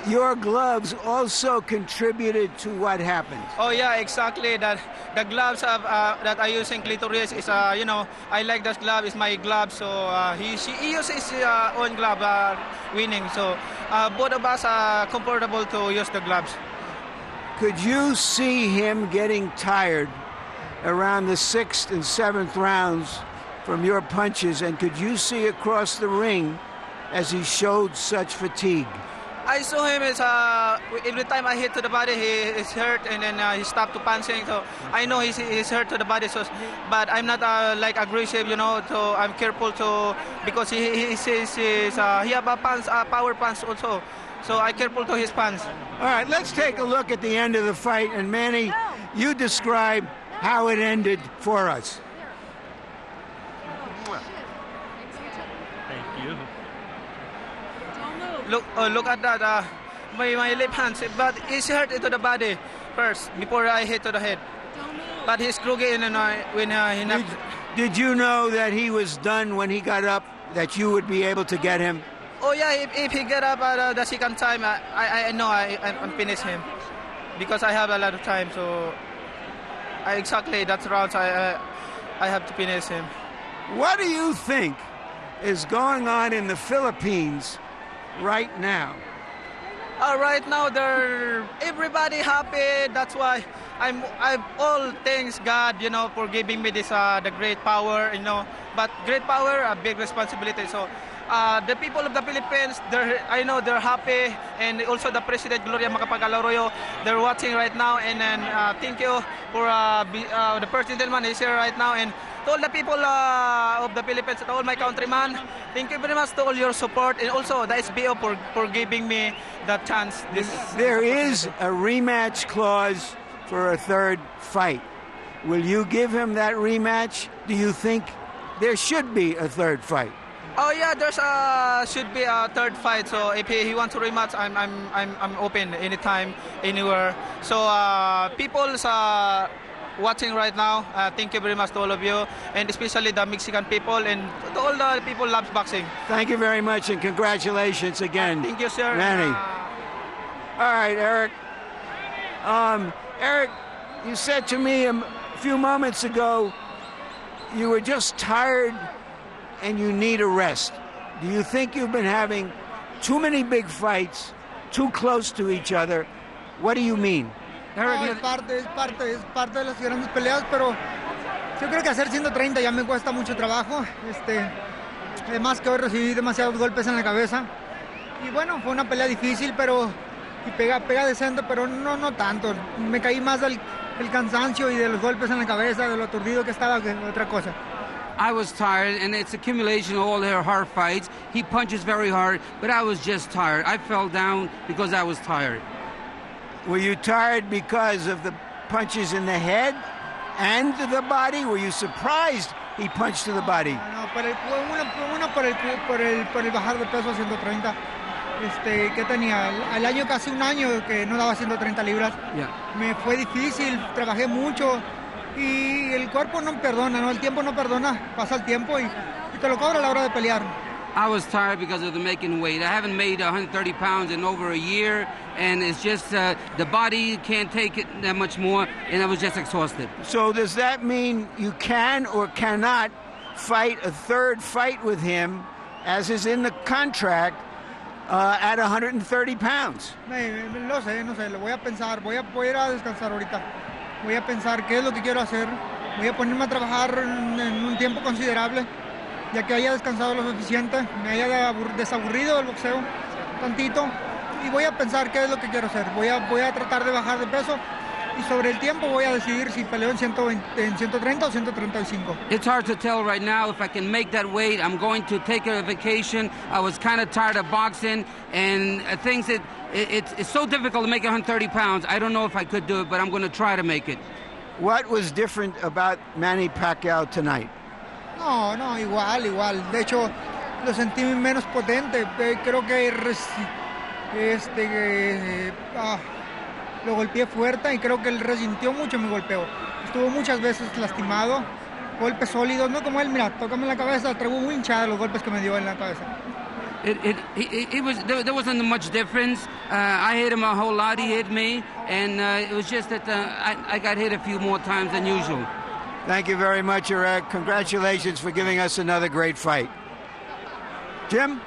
your gloves also contributed to what happened? Oh yeah, exactly. That the gloves that I use in clitoris is you know, I like that glove. It's my glove. So he uses his own glove winning. So both of us are comfortable to use the gloves. Could you see him getting tired around the 6th and 7th rounds from your punches, and could you see across the ring as he showed such fatigue? I saw him as every time I hit to the body, he is hurt, and then he stopped to punching. So I know he's hurt to the body. So, but I'm not like aggressive, you know. So I'm careful to because he says he have a power punch also. So I careful to his punch. All right, let's take a look at the end of the fight, and Manny, you describe how it ended for us. Thank you. Look at that, my left hand, but he's hurt into the body first before I hit to the head. But he's crooked when he knocked. Did you know that he was done when he got up, that you would be able to get him? Oh yeah, if he get up at the second time, I know I'm finish him because I have a lot of time. So exactly that rounds I have to finish him. What do you think is going on in the Philippines right now? Right now, everybody happy. That's why I'm all thanks God, you know, for giving me this the great power, you know. But great power, a big responsibility. So the people of the Philippines, I know they're happy, and also the President Gloria Macapagal-Arroyo, they're watching right now. And then thank you for the first gentleman is here right now, and to all the people of the Philippines, to all my countrymen, thank you very much to all your support, and also the SBO for giving me the chance. There is a rematch clause for a third fight. Will you give him that rematch? Do you think there should be a third fight? Oh yeah, there's should be a third fight. So if he wants to rematch, I'm open anytime, anywhere. So people's watching right now. Thank you very much to all of you, and especially the Mexican people and to all the people who loves boxing. Thank you very much, and congratulations again. Thank you, sir. Manny. All right, Erik. Erik, you said to me a few moments ago you were just tired and you need a rest. Do you think you've been having too many big fights, too close to each other? What do you mean? No, es parte de las grandes peleas, pero yo creo que hacer 130 ya me cuesta mucho trabajo. Además que hoy recibí demasiados golpes en la cabeza. Y bueno, fue una pelea difícil, pero y pega decente, pero no tanto. Me caí más del cansancio y de los golpes en la cabeza, de lo aturdido que estaba, que otra cosa. I was tired, and it's accumulation of all their hard fights. He punches very hard, but I was just tired. I fell down because I was tired. Were you tired because of the punches in the head and to the body? Were you surprised he punched to the body? No, una por el bajar de peso a 130. Que tenía al año, casi un año que no daba 130 libras. Yeah. Me fue difícil, trabajé mucho y el cuerpo no perdona, ¿no? El tiempo no perdona, pasa el tiempo y te lo cobra a la hora de pelear. I was tired because of the making weight. I haven't made 130 pounds in over a year, and it's just the body can't take it that much more, and I was just exhausted. So does that mean you can or cannot fight a third fight with him, as is in the contract, at 130 pounds? No sé, lo voy a pensar, voy a ir a descansar ahorita. Voy a pensar qué es lo que quiero hacer. Voy a ponerme a trabajar en un tiempo considerable, ya que haya descansado lo suficiente, me haya desaburrido del boxeo tantito, y voy a pensar qué es lo que quiero hacer. Voy a tratar de bajar de peso, y sobre el tiempo voy a decidir si peleo en 130 o 135. It's hard to tell right now if I can make that weight. I'm going to take a vacation. I was kind of tired of boxing, and things that it's so difficult to make 130 pounds. I don't know if I could do it, but I'm going to try to make it. What was different about Manny Pacquiao tonight? No, igual. De hecho, lo sentí menos potente. Creo que lo golpeé fuerte y creo que él resintió mucho mi golpeo. Estuvo muchas veces lastimado, golpes sólidos, no como él. Mira, tócame la cabeza, traigo muy hinchada los golpes que me dio en la cabeza. There wasn't much difference. I hit him a whole lot. He hit me, and it was just that I got hit a few more times than usual. Thank you very much, Erik. Congratulations for giving us another great fight. Jim?